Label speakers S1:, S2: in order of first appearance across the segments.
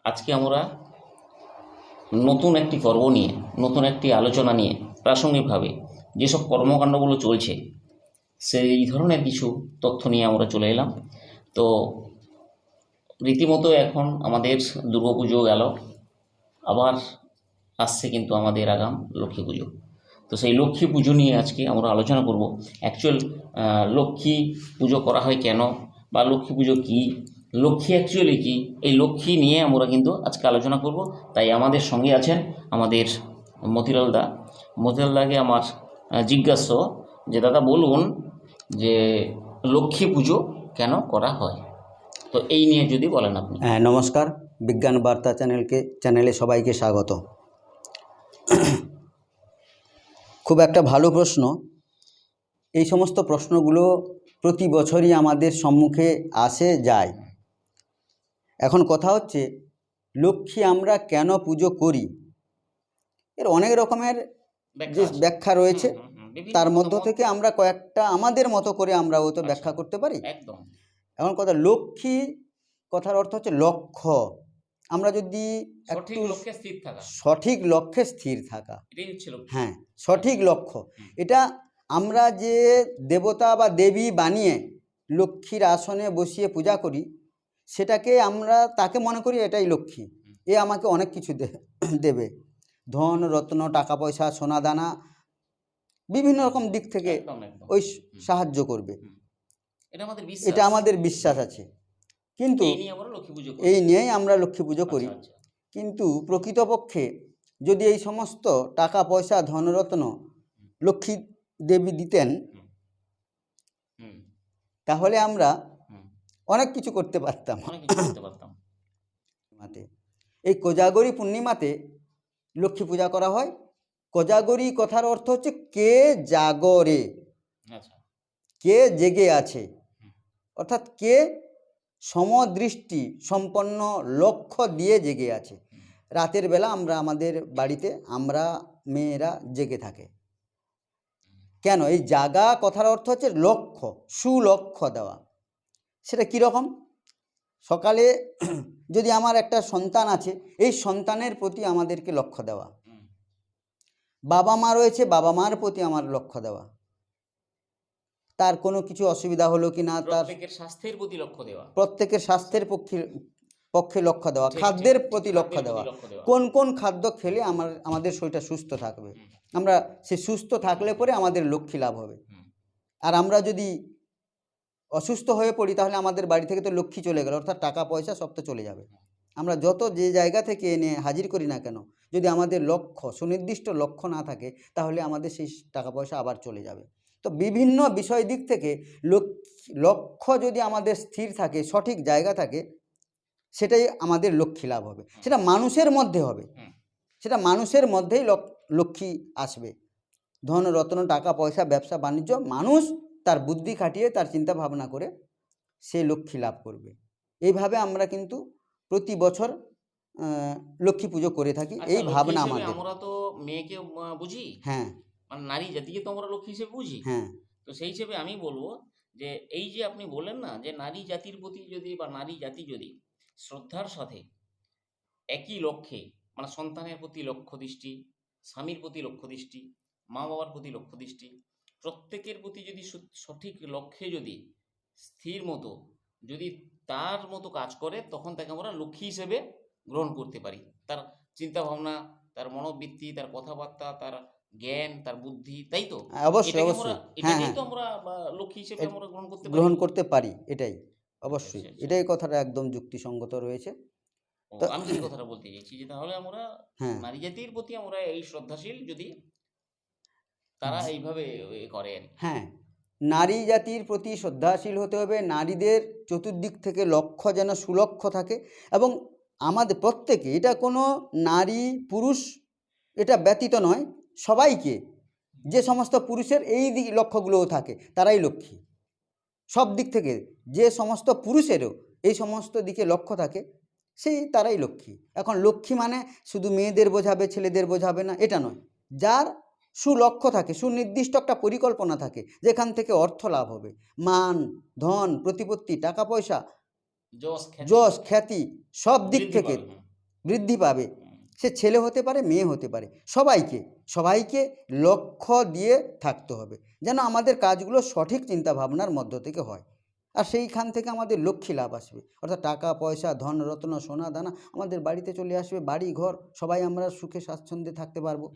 S1: আজকে আমরা নতুন একটি পর্ব নিয়ে, নতুন একটি আলোচনা নিয়ে প্রাসঙ্গিকভাবে যেসব কর্মকাণ্ডগুলো চলছে সেই ধরনের কিছু তথ্য নিয়ে আমরা চলে এলাম। তো রীতিমতো এখন আমাদের দুর্গাপুজো গেল, আবার আসছে কিন্তু আমাদের আগাম লক্ষ্মী পুজো। তো সেই লক্ষ্মী পুজো নিয়ে আজকে আমরা আলোচনা করব। অ্যাকচুয়াল লক্ষ্মী পুজো করা হয় কেন, বা লক্ষ্মী পুজো কী, লক্ষ্মী অ্যাকচুয়ালি কী, এই লক্ষ্মী নিয়ে আমরা কিন্তু আজকে আলোচনা করব। তাই আমাদের সঙ্গে আছেন আমাদের মতিলাল দা। মতিলাল দাকে আমার জিজ্ঞাস্য যে দাদা বলুন যে লক্ষ্মী পুজো কেন করা হয়, তো এই নিয়ে যদি বলেন আপনি।
S2: নমস্কার, বিজ্ঞান বার্তা চ্যানেলে সবাইকে স্বাগত। খুব একটা ভালো প্রশ্ন। এই সমস্ত প্রশ্নগুলো প্রতি বছরই আমাদের সম্মুখে আসে যায়। এখন কথা হচ্ছে লক্ষ্মী আমরা কেন পুজো করি, এর অনেক রকমের যে ব্যাখ্যা রয়েছে, তার মধ্য থেকে আমরা কয়েকটা আমাদের মতো করে আমরা তো ব্যাখ্যা করতে পারি।
S1: একদম।
S2: এখন কথা, লক্ষ্মী কথার অর্থ হচ্ছে লক্ষ্য। আমরা যদি একটু সঠিক লক্ষ্যে স্থির থাকা, হ্যাঁ, সঠিক লক্ষ্য। এটা আমরা যে দেবতা বা দেবী বানিয়ে লক্ষ্মীর আসনে বসিয়ে পূজা করি, সেটাকে আমরা তাকে মনে করি এটাই লক্ষ্মী, এ আমাকে অনেক কিছু দেবে, ধন রত্ন, টাকা পয়সা, সোনা দানা, বিভিন্ন রকম দিক থেকে ওই সাহায্য করবে। এটা আমাদের বিশ্বাস আছে, কিন্তু এই নিয়েই আমরা লক্ষ্মী পুজো করি। কিন্তু প্রকৃতপক্ষে যদি এই সমস্ত টাকা পয়সা, ধনরত্ন লক্ষ্মী দেবী দিতেন, তাহলে আমরা অনেক কিছু করতে পারতাম। এই কোজাগরী পূর্ণিমাতে লক্ষ্মী পূজা করা হয়। কোজাগরী কথার অর্থ হচ্ছে কে জাগরে, কে জেগে আছে, অর্থাৎ কে সমদৃষ্টি সম্পন্ন লক্ষ্য দিয়ে জেগে আছে। রাতের বেলা আমরা আমাদের বাড়িতে আমরা মেয়েরা জেগে থাকে কেন? এই জাগা কথার অর্থ হচ্ছে লক্ষ্য, সুলক্ষ্য দেওয়া। সেটা কীরকম? সকালে যদি আমার একটা সন্তান আছে, এই সন্তানের প্রতি আমাদেরকে লক্ষ্য দেওয়া। বাবা মা রয়েছে, বাবা মার প্রতি আমার লক্ষ্য দেওয়া। তার কোনো কিছু অসুবিধা হলো কি না, তার
S1: স্বাস্থ্যের প্রতি লক্ষ্য দেওয়া,
S2: প্রত্যেকের স্বাস্থ্যের পক্ষে লক্ষ্য দেওয়া, খাদ্যের প্রতি লক্ষ্য দেওয়া। কোন কোন খাদ্য খেলে আমাদের শরীরটা সুস্থ থাকবে, আমরা সে সুস্থ থাকলে পরে আমাদের লক্ষ্মী লাভ হবে। আর আমরা যদি অসুস্থ হয়ে পড়ি, তাহলে আমাদের বাড়ি থেকে তো লক্ষ্মী চলে গেল, অর্থাৎ টাকা পয়সা সব তো চলে যাবে। আমরা যত যে জায়গা থেকে এনে হাজির করি না কেন, যদি আমাদের লক্ষ্য, সুনির্দিষ্ট লক্ষ্য না থাকে, তাহলে আমাদের সেই টাকা পয়সা আবার চলে যাবে। তো বিভিন্ন বিষয় দিক থেকে লক্ষ্য যদি আমাদের স্থির থাকে, সঠিক জায়গা থাকে, সেটাই আমাদের লক্ষ্মী লাভ হবে। সেটা মানুষের মধ্যে হবে, সেটা মানুষের মধ্যেই লক্ষ্মী আসবে। ধন রত্ন, টাকা পয়সা, ব্যবসা বাণিজ্য, মানুষ তার বুদ্ধি খাটিয়ে, তার চিন্তা ভাবনা করে সে লক্ষ্মী লাভ করবে। এইভাবে আমরা কিন্তু প্রতি বছর লক্ষ্মী পুজো করে থাকি। এই ভাবনা আমাদের।
S1: আমরা তো মেয়েকে বুঝি,
S2: হ্যাঁ,
S1: মানে নারী জাতিকে তো আমরা লক্ষ্মী হিসেবে বুঝি।
S2: হ্যাঁ,
S1: তো সেই হিসেবে আমি বলবো যে এই যে আপনি বললেন না, যে নারী জাতির প্রতি যদি, বা নারী জাতি যদি শ্রদ্ধার সাথে একই লক্ষ্যে, মানে সন্তানের প্রতি লক্ষ্য দৃষ্টি, স্বামীর প্রতি লক্ষ্য দৃষ্টি, মা বাবার প্রতি লক্ষ্য দৃষ্টি, প্রত্যেকের প্রতি যদি সঠিক লক্ষ্যে যদি স্থির মতো যদি তার মতো কাজ করে, তখন তাকে আমরা লক্ষ্মী হিসেবে গ্রহণ করতে পারি। তার চিন্তা ভাবনা, তার মনোবৃত্তি, তার কথাবার্তা, তার জ্ঞান, তার বুদ্ধি, তাই তো?
S2: অবশ্যই অবশ্যই, হ্যাঁ হ্যাঁ,
S1: তো আমরা লক্ষ্মী হিসেবে আমরা
S2: গ্রহণ করতে পারি। এটাই অবশ্যই, এটাই কথাটা একদম যুক্তিসঙ্গত রয়েছে।
S1: তো আমি যে কথাটা বলতে চাইছি, যে তাহলে আমরা নারী জাতির প্রতি আমরা এই শ্রদ্ধাশীল, যদি তারা এইভাবে করেন।
S2: হ্যাঁ, নারী জাতির প্রতি শ্রদ্ধাশীল হতে হবে। নারীদের চতুর্দিক থেকে লক্ষ্য যেন সুলক্ষ্য থাকে, এবং আমাদের প্রত্যেকে, এটা কোনো নারী পুরুষ এটা ব্যতীত নয়, সবাইকে, যে সমস্ত পুরুষের এই লক্ষ্যগুলোও থাকে, তারাই লক্ষ্মী। সব দিক থেকে যে সমস্ত পুরুষেরও এই সমস্ত দিকে লক্ষ্য থাকে, সেই তারাই লক্ষ্মী। এখন লক্ষ্মী মানে শুধু মেয়েদের বোঝাবে, ছেলেদের বোঝাবে না, এটা নয়। যার সুলক্ষ্য থাকে, সুনির্দিষ্ট একটা পরিকল্পনা থাকে, যেখান থেকে অর্থ লাভ হবে, মান, ধন, প্রতিপত্তি, টাকা পয়সা, যশ, খ্যাতি, সব দিক থেকে বৃদ্ধি পাবে। সে ছেলে হতে পারে, মেয়ে হতে পারে, সবাইকে লক্ষ্য দিয়ে থাকতে হবে যেন আমাদের কাজগুলো সঠিক চিন্তাভাবনার মধ্য থেকে হয়। আর সেইখান থেকে আমাদের লক্ষ্মী লাভ আসবে, অর্থাৎ টাকা পয়সা ধন রত্ন সোনা দানা আমাদের বাড়িতে চলে আসবে, বাড়ি ঘর সবাই আমরা সুখে স্বাচ্ছন্দ্যে থাকতে পারবো।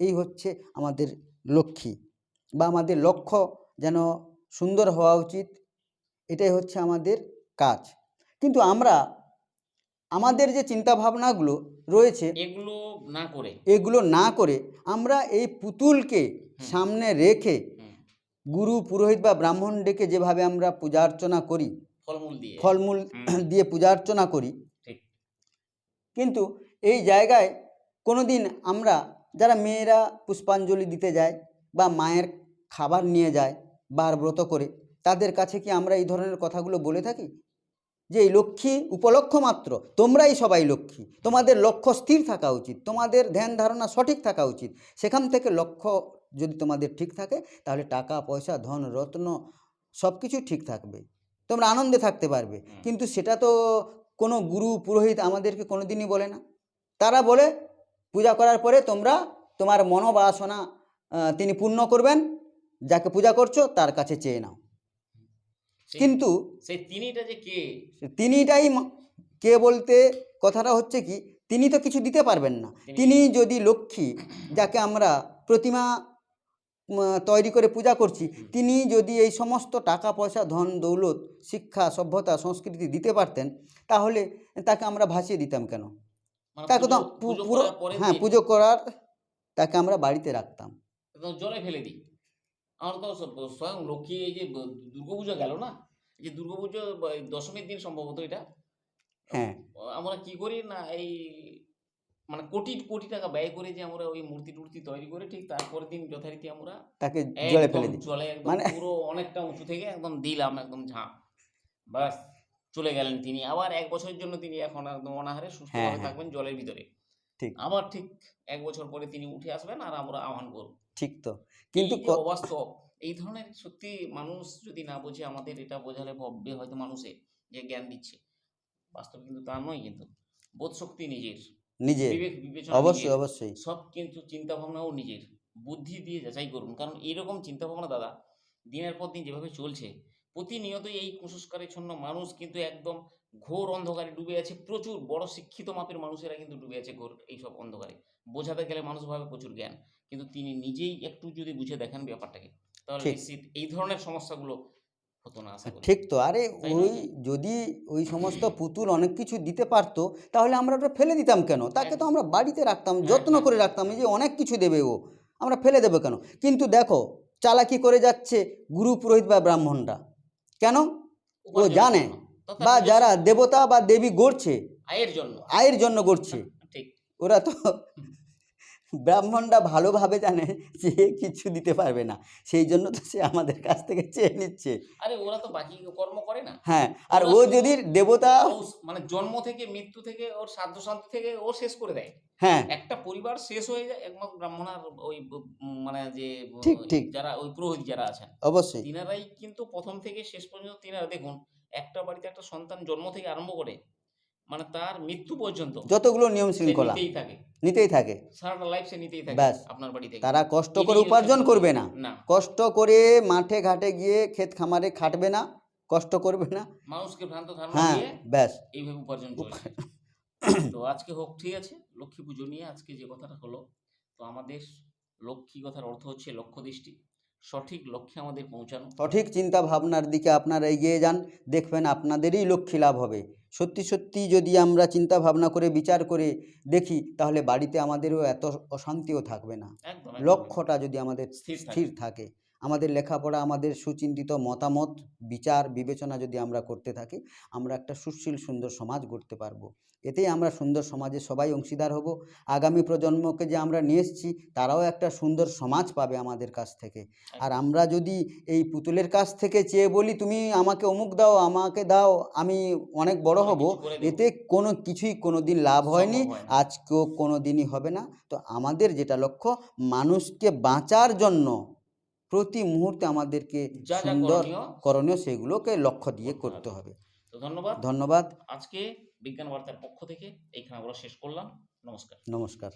S2: এই হচ্ছে আমাদের লক্ষ্মী বা আমাদের লক্ষ্য যেন সুন্দর হওয়া উচিত, এটাই হচ্ছে আমাদের কাজ। কিন্তু আমরা আমাদের যে চিন্তাভাবনাগুলো রয়েছে এগুলো না করে আমরা এই পুতুলকে সামনে রেখে গুরু পুরোহিত বা ব্রাহ্মণ ডেকে যেভাবে আমরা পূজা অর্চনা করি, ফলমূল দিয়ে পূজা অর্চনা করি, কিন্তু এই জায়গায় কোনোদিন আমরা যারা মেয়েরা পুষ্পাঞ্জলি দিতে যায় বা মায়ের খাবার নিয়ে যায় বার ব্রত করে, তাদের কাছে কি আমরা এই ধরনের কথাগুলো বলে থাকি যে এই লক্ষ্মী উপলক্ষ মাত্র, তোমরাই সবাই লক্ষ্মী, তোমাদের লক্ষ্য স্থির থাকা উচিত, তোমাদের ধ্যান ধারণা সঠিক থাকা উচিত, সেখান থেকে লক্ষ্য যদি তোমাদের ঠিক থাকে তাহলে টাকা পয়সা ধন রত্ন সব কিছু ঠিক থাকবে, তোমরা আনন্দে থাকতে পারবে। কিন্তু সেটা তো কোনো গুরু পুরোহিত আমাদেরকে কোনো দিনই বলে না। তারা বলে পূজা করার পরে তোমার মনোবাসনা তিনি পূর্ণ করবেন, যাকে পূজা করছো তার কাছে চেয়ে নাও। কিন্তু
S1: সেই তিনিটা যে কে,
S2: তিনিটাই কে বলতে কথাটা হচ্ছে কি, তিনি তো কিছু দিতে পারবেন না। তিনি যদি লক্ষ্মী, যাকে আমরা প্রতিমা তৈরি করে পূজা করছি, তিনি যদি এই সমস্ত টাকা পয়সা ধন দৌলত শিক্ষা সভ্যতা সংস্কৃতি দিতে পারতেন, তাহলে তাকে আমরা ভাসিয়ে দিতাম কেন? তাকে তো পুরো পুজো করার তাকে আমরা বাড়িতে রাখতাম,
S1: জলে ফেলে দিই। আমরা তো স্বয়ং লক্ষ্মী, এই যে দুর্গাপুজো গেল না, এই যে দুর্গাপুজো দশমীর দিন সম্ভবত এটা,
S2: হ্যাঁ
S1: আমরা কি করি না, এই মানে কোটি কোটি টাকা ব্যয় করে যে আমরা ওই মূর্তি টুর্তি তৈরি করে ঠিক তারপরের দিন যথারীতি আমরা
S2: তাকে জলে ফেলে দিই,
S1: জলে একদম পুরো অনেকটা উঁচু থেকে একদম দিলাম একদম ঝাঁপ, বাস চলে গেলেন তিনি। আবার 1 বছরের জন্য তিনি এখন একদম অনাহারে সুস্থভাবে থাকবেন জলের ভিতরে, ঠিক আবার ঠিক 1 বছর পরে তিনি উঠে আসবেন আর আমরা আহ্বান করব।
S2: ঠিক তো, কিন্তু
S1: অবাস্তব এই ধরনের সত্যি মানুষ যদি না বোঝে, আমাদের এটা বোঝালে ভাববে হয়তো মানুষে যে জ্ঞান দিচ্ছে, বাস্তব কিন্তু তা নয়। কিন্তু বোধ শক্তি নিজের, বিবেক বিবেচনা
S2: অবশ্যই
S1: সব, কিন্তু চিন্তা ভাবনাও নিজের, বুদ্ধি দিয়ে যাচাই করুন। কারণ এইরকম চিন্তা ভাবনা দাদা দিনের পর দিন যেভাবে চলছে, প্রতিনিয়তই এই কুসংস্কারেচ্ছন্ন মানুষ কিন্তু একদম ঘোর অন্ধকারে ডুবে আছে। প্রচুর বড় শিক্ষিত মাপের মানুষেরা কিন্তু ডুবে আছে ঘোর এইসব অন্ধকারে। বোঝাতে গেলে মানুষ ভাবে প্রচুর জ্ঞান, কিন্তু তিনি নিজেই একটু যদি বুঝে দেখেন ব্যাপারটাকে, তাহলে নিশ্চিত এই ধরনের সমস্যাগুলো হতো না, আশা করি।
S2: ঠিক তো। আরে ওই যদি ওই সমস্ত পুতুল অনেক কিছু দিতে পারতো, তাহলে আমরা ওটা ফেলে দিতাম কেন? তাকে তো আমরা বাড়িতে রাখতাম, যত্ন করে রাখতাম, এই যে অনেক কিছু দেবে ও, আমরা ফেলে দেবো কেন? কিন্তু দেখো চালাকি করে যাচ্ছে গুরু পুরোহিত বা ব্রাহ্মণরা, কেন? ও জানে, বা যারা দেবতা বা দেবী গড়ছে আয়ের জন্য গড়ছে, ওরা তো ব্রাহ্মণরা ভালোভাবে জানে যে কিছু দিতে পারবে না, সেই জন্য তো সে আমাদের কাছ থেকে চেয়ে নিচ্ছে।
S1: আরে ওরা তো বাকি কর্ম করে না।
S2: হ্যাঁ, আর ও যদি দেবতা
S1: মানে জন্ম থেকে মৃত্যু থেকে ওর সাধ্য শান্তি থেকে ও শেষ করে দেয়।
S2: হ্যাঁ,
S1: একটা পরিবার শেষ হয়ে যায় একমাত্র ব্রাহ্মণার ওই মানে যে
S2: ঠিক
S1: যারা ওই পুরোহিত যারা আছেন,
S2: অবশ্যই
S1: তিনারাই কিন্তু প্রথম থেকে শেষ পর্যন্ত তিনারা দেখুন, একটা বাড়িতে একটা সন্তান জন্ম থেকে আরম্ভ করে মানে তার মৃত্যু পর্যন্ত
S2: যতগুলো নিয়ম শৃঙ্খলা নিতেই থাকে,
S1: সারাটা লাইফ সে নিতেই থাকে আপনার বাড়ি থেকে।
S2: তারা কষ্ট করে উপার্জন করবে না, কষ্ট করে মাঠে ঘাটে গিয়ে ক্ষেত খামারে খাটবে না, কষ্ট করবে না,
S1: মানুষকে ভ্রান্ত ধারণা দিয়ে
S2: ব্যাস
S1: এইভাবে উপার্জন করবে। তো আজকে হোক, ঠিক আছে, লক্ষ্মী পুজো নিয়ে আজকে যে কথাটা হলো, তো আমাদের লক্ষ্মী কথার অর্থ হচ্ছে লক্ষ্য দৃষ্টি, সঠিক লক্ষ্যে আমাদের পৌঁছানো, সঠিক
S2: চিন্তা ভাবনার দিকে আপনারা এগিয়ে যান, দেখবেন আপনাদেরই লক্ষ্মী লাভ হবে। সত্যি সত্যি যদি আমরা চিন্তা ভাবনা করে বিচার করে দেখি, তাহলে বাড়িতে আমাদেরও এত অশান্তিও থাকবে না। লক্ষ্যটা যদি আমাদের স্থির থাকে, আমাদের লেখাপড়া, আমাদের সুচিন্তিত মতামত, বিচার বিবেচনা যদি আমরা করতে থাকি, আমরা একটা সুশীল সুন্দর সমাজ গড়তে পারবো। এতেই আমরা সুন্দর সমাজে সবাই অংশীদার হব। আগামী প্রজন্মকে যে আমরা নিয়ে এসেছি, তারাও একটা সুন্দর সমাজ পাবে আমাদের কাছ থেকে। আর আমরা যদি এই পুতুলের কাছ থেকে চেয়ে বলি তুমি আমাকে অমুক দাও, আমাকে দাও, আমি অনেক বড় হব, এতে কোনো কিছুই কোনো দিন লাভ হয়নি, আজকেও কোনো দিনই হবে না। তো আমাদের যেটা লক্ষ্য, মানুষকে বাঁচার জন্য প্রতি মুহূর্তে আমাদেরকে সুন্দর করণীয় সেগুলোকে লক্ষ্য দিয়ে করতে হবে।
S1: তো ধন্যবাদ।
S2: ধন্যবাদ।
S1: আজকে বিজ্ঞান বার্তার পক্ষ থেকে এইখানে আমরা শেষ করলাম। নমস্কার।
S2: নমস্কার।